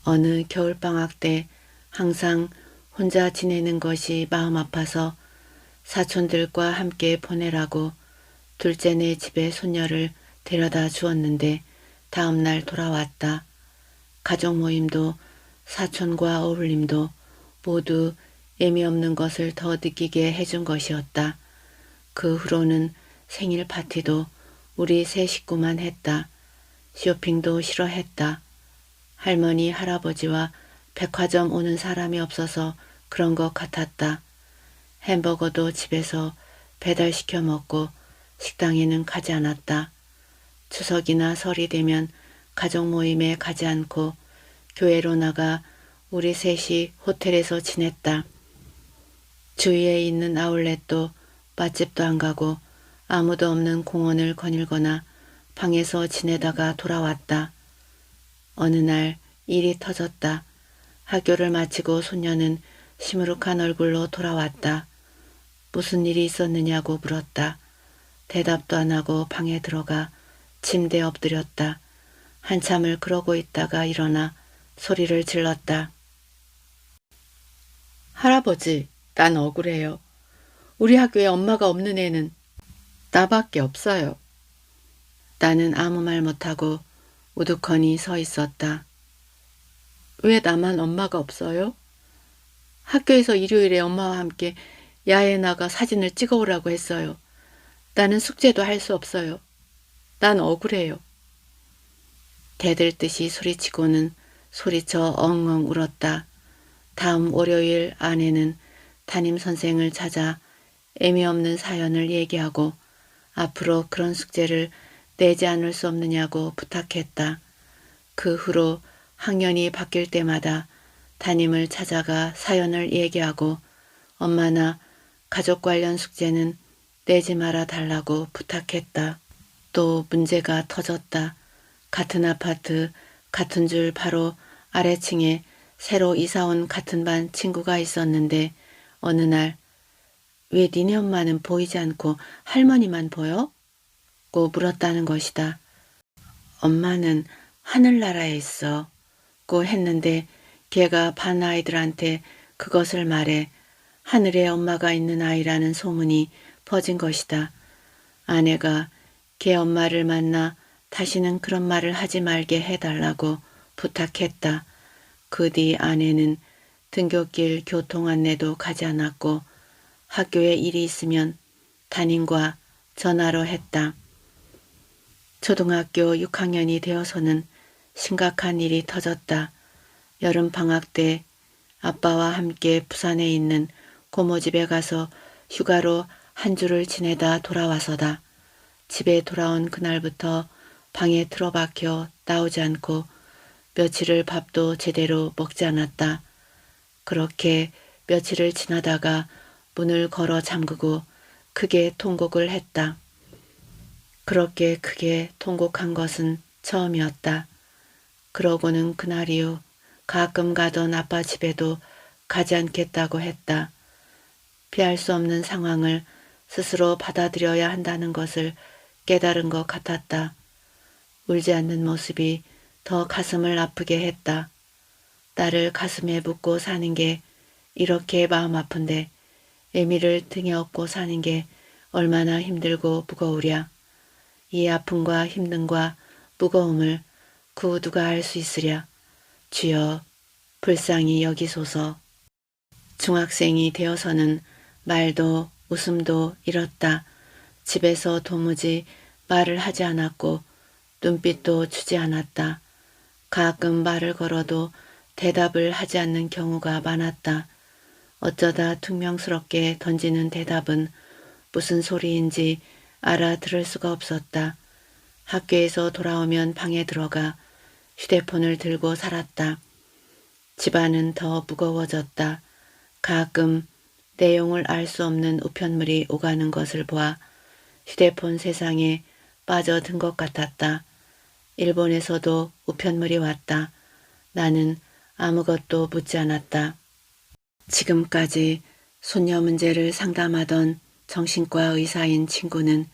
S1: 어느 겨울방학 때 항상 혼자 지내는 것이 마음 아파서 사촌들과 함께 보내라고 둘째네 집에 손녀를 데려다 주었는데 다음 날 돌아왔다. 가족 모임도 사촌과 어울림도 모두 의미 없는 것을 더 느끼게 해준 것이었다. 그 후로는 생일 파티도 우리 세 식구만 했다. 쇼핑도 싫어했다. 할머니, 할아버지와 백화점 오는 사람이 없어서 그런 것 같았다. 햄버거도 집에서 배달시켜 먹고 식당에는 가지 않았다. 추석이나 설이 되면 가족 모임에 가지 않고 교회로 나가 우리 셋이 호텔에서 지냈다. 주위에 있는 아울렛도 맛집도 안 가고 아무도 없는 공원을 거닐거나 방에서 지내다가 돌아왔다. 어느 날 일이 터졌다. 학교를 마치고 손녀는 시무룩한 얼굴로 돌아왔다. 무슨 일이 있었느냐고 물었다. 대답도 안 하고 방에 들어가 침대에 엎드렸다. 한참을 그러고 있다가 일어나 소리를 질렀다. 할아버지, 난 억울해요. 우리 학교에 엄마가 없는 애는 나밖에 없어요. 나는 아무 말 못하고 우두커니 서 있었다. 왜 나만 엄마가 없어요? 학교에서 일요일에 엄마와 함께 야외에 나가 사진을 찍어오라고 했어요. 나는 숙제도 할 수 없어요. 난 억울해요. 대들듯이 소리치고는 소리쳐 엉엉 울었다. 다음 월요일 아내는 담임선생을 찾아 의미 없는 사연을 얘기하고 앞으로 그런 숙제를 내지 않을 수 없느냐고 부탁했다. 그 후로 학년이 바뀔 때마다 담임을 찾아가 사연을 얘기하고 엄마나 가족 관련 숙제는 내지 말아 달라고 부탁했다. 또 문제가 터졌다. 같은 아파트, 같은 줄 바로 아래층에 새로 이사온 같은 반 친구가 있었는데 어느 날 왜 니네 엄마는 보이지 않고 할머니만 보여? 고 물었다는 것이다. 엄마는 하늘나라에 있어. 고 했는데 걔가 반 아이들한테 그것을 말해 하늘에 엄마가 있는 아이라는 소문이 퍼진 것이다. 아내가 걔 엄마를 만나 다시는 그런 말을 하지 말게 해달라고 부탁했다. 그 뒤 아내는 등굣길 교통 안내도 가지 않았고 학교에 일이 있으면 담임과 전화로 했다. 초등학교 6학년이 되어서는 심각한 일이 터졌다. 여름방학 때 아빠와 함께 부산에 있는 고모 집에 가서 휴가로 한 주를 지내다 돌아와서다. 집에 돌아온 그날부터 방에 틀어박혀 나오지 않고 며칠을 밥도 제대로 먹지 않았다. 그렇게 며칠을 지나다가 문을 걸어 잠그고 크게 통곡을 했다. 그렇게 크게 통곡한 것은 처음이었다. 그러고는 그날 이후 가끔 가던 아빠 집에도 가지 않겠다고 했다. 피할 수 없는 상황을 스스로 받아들여야 한다는 것을 깨달은 것 같았다. 울지 않는 모습이 더 가슴을 아프게 했다. 나를 가슴에 묻고 사는 게 이렇게 마음 아픈데 애미를 등에 업고 사는 게 얼마나 힘들고 무거우랴. 이 아픔과 힘듦과 무거움을 그 누가 알 수 있으랴. 주여 불쌍히 여기소서. 중학생이 되어서는 말도 웃음도 잃었다. 집에서 도무지 말을 하지 않았고 눈빛도 주지 않았다. 가끔 말을 걸어도 대답을 하지 않는 경우가 많았다. 어쩌다 퉁명스럽게 던지는 대답은 무슨 소리인지 알아들을 수가 없었다. 학교에서 돌아오면 방에 들어가 휴대폰을 들고 살았다. 집안은 더 무거워졌다. 가끔 내용을 알 수 없는 우편물이 오가는 것을 보아 휴대폰 세상에 빠져든 것 같았다. 일본에서도 우편물이 왔다. 나는 아무것도 묻지 않았다. 지금까지 손녀 문제를 상담하던 정신과 의사인 친구는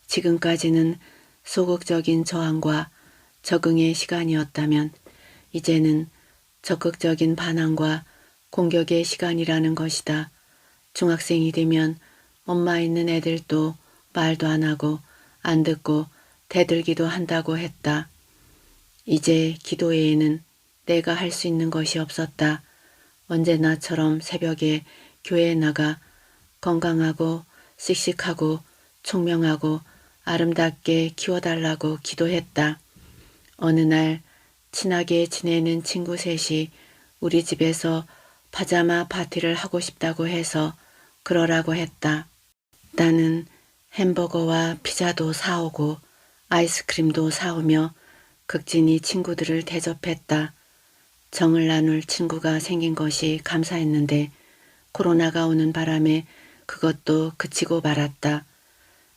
S1: 지금까지는 소극적인 저항과 적응의 시간이었다면 이제는 적극적인 반항과 공격의 시간이라는 것이다. 중학생이 되면 엄마 있는 애들도 말도 안 하고 안 듣고 대들기도 한다고 했다. 이제 기도 외에는 내가 할 수 있는 것이 없었다. 언제나처럼 새벽에 교회에 나가 건강하고 씩씩하고 총명하고 아름답게 키워달라고 기도했다. 어느 날 친하게 지내는 친구 셋이 우리 집에서 파자마 파티를 하고 싶다고 해서 그러라고 했다. 나는 햄버거와 피자도 사오고 아이스크림도 사오며 극진히 친구들을 대접했다. 정을 나눌 친구가 생긴 것이 감사했는데 코로나가 오는 바람에 그것도 그치고 말았다.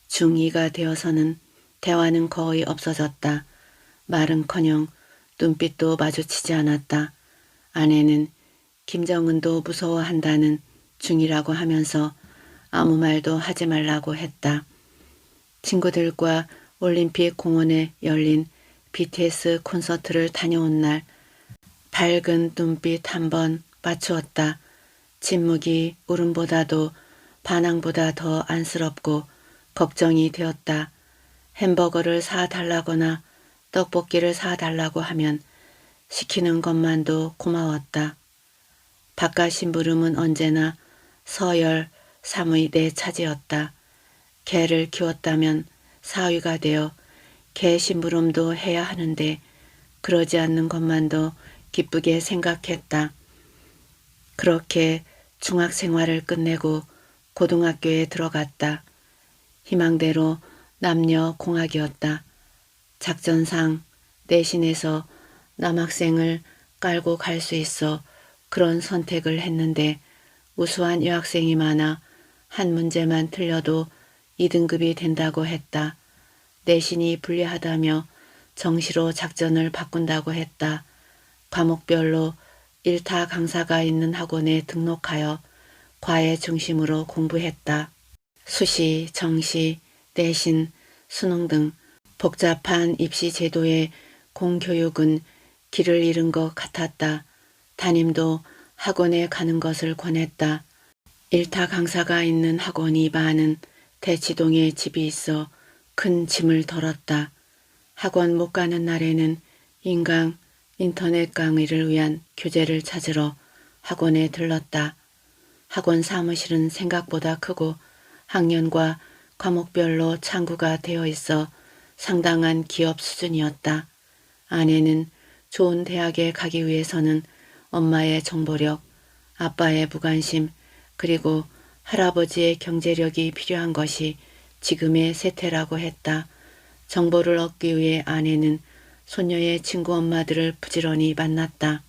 S1: 중2가 되어서는 대화는 거의 없어졌다. 말은커녕 눈빛도 마주치지 않았다. 아내는 김정은도 무서워한다는 중이라고 하면서 아무 말도 하지 말라고 했다. 친구들과 올림픽 공원에 열린 BTS 콘서트를 다녀온 날 밝은 눈빛 한번 맞추었다. 침묵이 울음보다도 반항보다 더 안쓰럽고 걱정이 되었다. 햄버거를 사달라거나 떡볶이를 사달라고 하면 시키는 것만도 고마웠다. 바깥 심부름은 언제나 서열 3의 내 차지였다. 개를 키웠다면 사위가 되어 개 심부름도 해야 하는데 그러지 않는 것만도 기쁘게 생각했다. 그렇게 중학생활을 끝내고 고등학교에 들어갔다. 희망대로 남녀 공학이었다. 작전상 내신에서 남학생을 깔고 갈 수 있어 그런 선택을 했는데 우수한 여학생이 많아 한 문제만 틀려도 2등급이 된다고 했다. 내신이 불리하다며 정시로 작전을 바꾼다고 했다. 과목별로 1타 강사가 있는 학원에 등록하여 과외 중심으로 공부했다. 수시, 정시, 내신, 수능 등 복잡한 입시 제도의 공교육은 길을 잃은 것 같았다. 담임도 학원에 가는 것을 권했다. 1타 강사가 있는 학원이 많은 대치동에 집이 있어 큰 짐을 덜었다. 학원 못 가는 날에는 인강, 인터넷 강의를 위한 교재를 찾으러 학원에 들렀다. 학원 사무실은 생각보다 크고 학년과 과목별로 창구가 되어 있어 상당한 기업 수준이었다. 아내는 좋은 대학에 가기 위해서는 엄마의 정보력, 아빠의 무관심, 그리고 할아버지의 경제력이 필요한 것이 지금의 세태라고 했다. 정보를 얻기 위해 아내는 손녀의 친구 엄마들을 부지런히 만났다.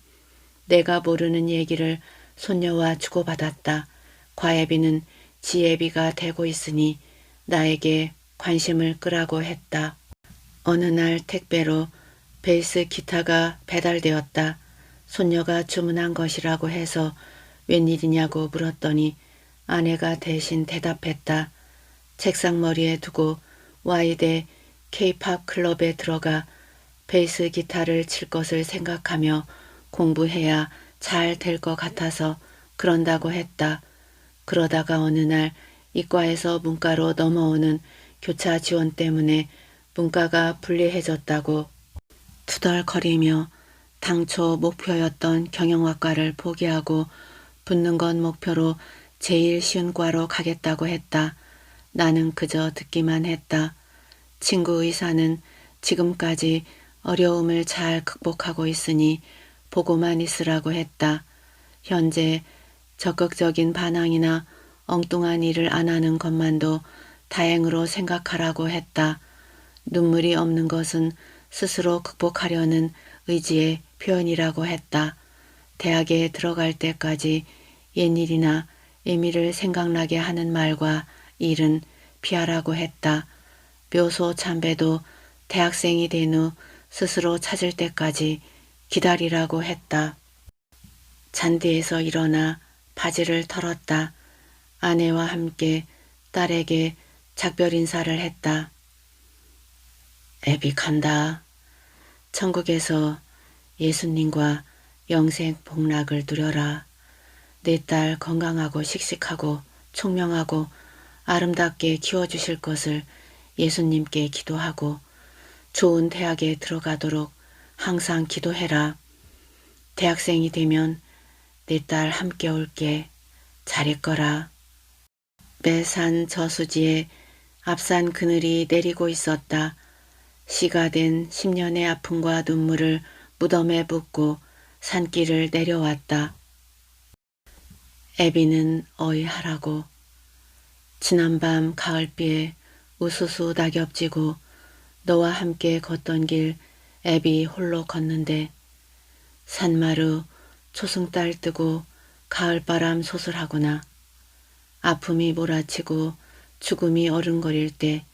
S1: 내가 모르는 얘기를 손녀와 주고받았다. 과외비는 지혜비가 되고 있으니 나에게 관심을 끄라고 했다. 어느 날 택배로 베이스 기타가 배달되었다. 손녀가 주문한 것이라고 해서 웬일이냐고 물었더니 아내가 대신 대답했다. 책상머리에 두고 Y대 K-팝 클럽에 들어가 베이스 기타를 칠 것을 생각하며 공부해야 잘 될 것 같아서 그런다고 했다. 그러다가 어느 날 이과에서 문과로 넘어오는 교차 지원 때문에 문과가 불리해졌다고 투덜거리며 당초 목표였던 경영학과를 포기하고 붙는 건 목표로 제일 쉬운 과로 가겠다고 했다. 나는 그저 듣기만 했다. 친구 의사는 지금까지 어려움을 잘 극복하고 있으니 보고만 있으라고 했다. 현재 적극적인 반항이나 엉뚱한 일을 안 하는 것만도 다행으로 생각하라고 했다. 눈물이 없는 것은 스스로 극복하려는 의지의 표현이라고 했다. 대학에 들어갈 때까지 옛일이나 의미를 생각나게 하는 말과 일은 피하라고 했다. 묘소 참배도 대학생이 된 후 스스로 찾을 때까지 기다리라고 했다. 잔디에서 일어나 바지를 털었다. 아내와 함께 딸에게 작별 인사를 했다. 애비 간다. 천국에서 예수님과 영생 복락을 누려라. 내 딸 건강하고 씩씩하고 총명하고 아름답게 키워주실 것을 예수님께 기도하고 좋은 대학에 들어가도록 항상 기도해라. 대학생이 되면 내 딸 함께 올게. 잘했거라. 매산 저수지에 앞산 그늘이 내리고 있었다. 시가 된 10년의 아픔과 눈물을 무덤에 붓고 산길을 내려왔다. 애비는 어이하라고. 지난밤 가을비에 우수수 낙엽지고 너와 함께 걷던 길 애비 홀로 걷는데 산마루 초승달 뜨고 가을바람 소설하구나. 아픔이 몰아치고 죽음이 어른거릴 때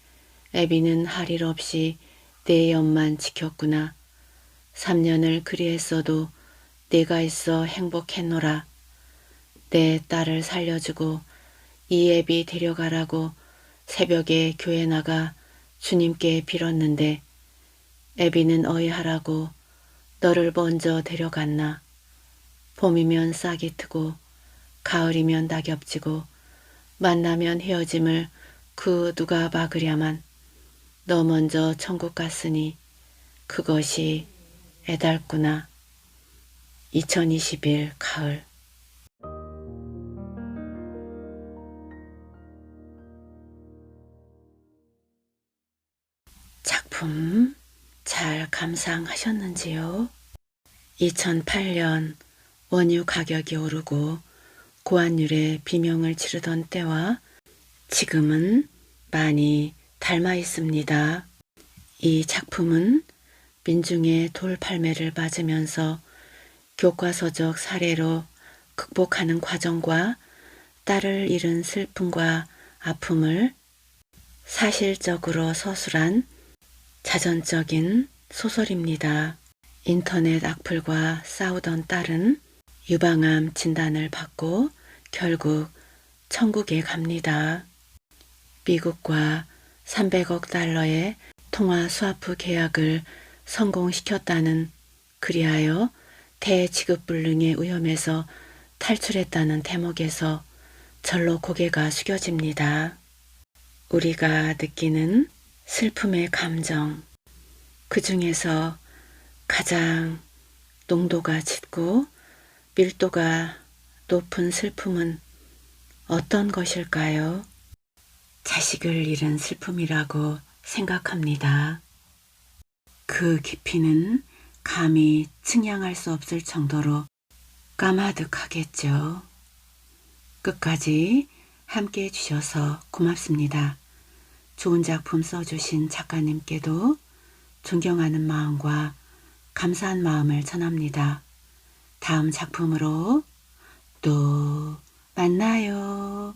S1: 애비는 할 일 없이 내 옆만 지켰구나. 3년을 그리했어도 내가 있어 행복했노라. 내 딸을 살려주고 이 애비 데려가라고 새벽에 교회 나가 주님께 빌었는데 애비는 어이하라고 너를 먼저 데려갔나. 봄이면 싹이 트고 가을이면 낙엽지고 만나면 헤어짐을 그 누가 막으랴만. 너 먼저 천국 갔으니 그것이 애달구나. 2021 가을. 작품 잘 감상하셨는지요? 2008년 원유 가격이 오르고 고환율에 비명을 지르던 때와 지금은 많이 닮아 있습니다. 이 작품은 민중의 돌팔매를 맞으면서 교과서적 사례로 극복하는 과정과 딸을 잃은 슬픔과 아픔을 사실적으로 서술한 자전적인 소설입니다. 인터넷 악플과 싸우던 딸은 유방암 진단을 받고 결국 천국에 갑니다. 미국과 300억 달러의 통화 스와프 계약을 성공시켰다는, 그리하여 대지급불능의 위험에서 탈출했다는 대목에서 절로 고개가 숙여집니다. 우리가 느끼는 슬픔의 감정, 그 중에서 가장 농도가 짙고 밀도가 높은 슬픔은 어떤 것일까요? 자식을 잃은 슬픔이라고 생각합니다. 그 깊이는 감히 측량할 수 없을 정도로 까마득하겠죠. 끝까지 함께 해주셔서 고맙습니다. 좋은 작품 써주신 작가님께도 존경하는 마음과 감사한 마음을 전합니다. 다음 작품으로 또 만나요.